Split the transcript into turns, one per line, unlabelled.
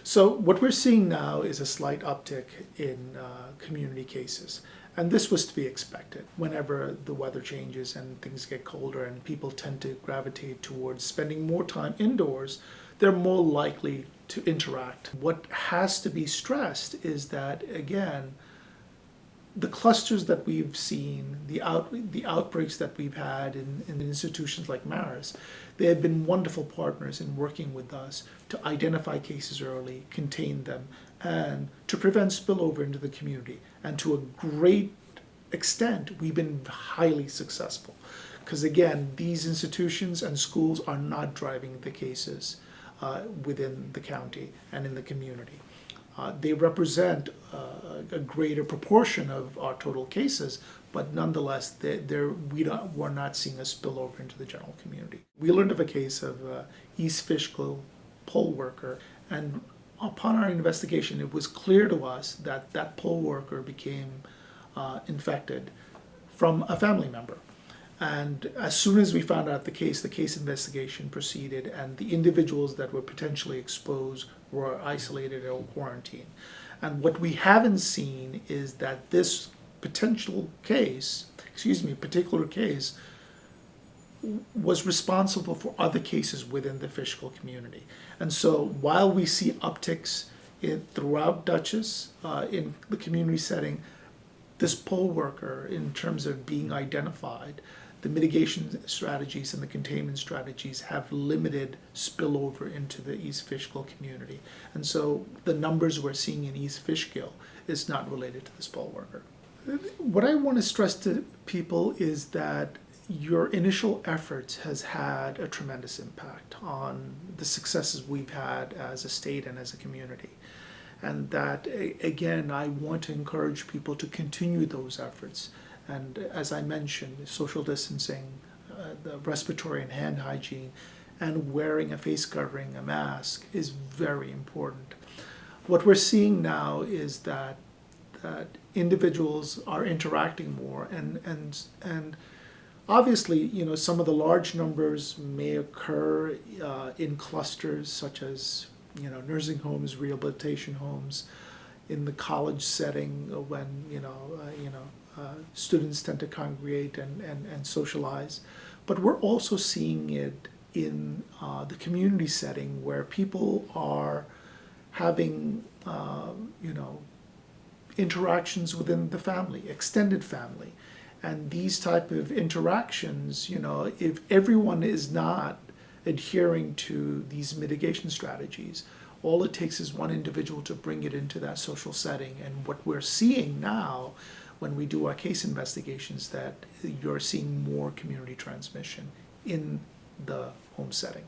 So what we're seeing now is a slight uptick in community cases. And this was to be expected. Whenever the weather changes and things get colder and people tend to gravitate towards spending more time indoors, they're more likely to interact. What has to be stressed is that, again, the clusters that we've seen, the outbreaks that we've had in institutions like Maris, they have been wonderful partners in working with us to identify cases early, contain them, and to prevent spillover into the community. And to a great extent, we've been highly successful. Because again, these institutions and schools are not driving the cases within the county and in the community. They represent a greater proportion of our total cases, but nonetheless, we're not seeing a spillover into the general community. We learned of a case of East Fishkill poll worker, and upon our investigation, it was clear to us that that poll worker became infected from a family member. And as soon as we found out the case investigation proceeded, and the individuals that were potentially exposed were isolated or quarantined. And what we haven't seen is that this particular case was responsible for other cases within the Fishkill community. And so while we see upticks throughout Dutchess in the community setting, this poll worker, in terms of being identified, the mitigation strategies and the containment strategies have limited spillover into the East Fishkill community. And so the numbers we're seeing in East Fishkill is not related to this poll worker. What I want to stress to people is that your initial efforts has had a tremendous impact on the successes we've had as a state and as a community. And that, again, I want to encourage people to continue those efforts. And as I mentioned, social distancing, the respiratory and hand hygiene, and wearing a face covering, a mask, is very important. What we're seeing now is that individuals are interacting more, and obviously, some of the large numbers may occur in clusters such as nursing homes, rehabilitation homes, in the college setting when students tend to congregate and socialize. But we're also seeing it in the community setting where people are having interactions within the family, extended family. And these type of interactions, if everyone is not adhering to these mitigation strategies, all it takes is one individual to bring it into that social setting. And what we're seeing now when we do our case investigations, that you're seeing more community transmission in the home setting.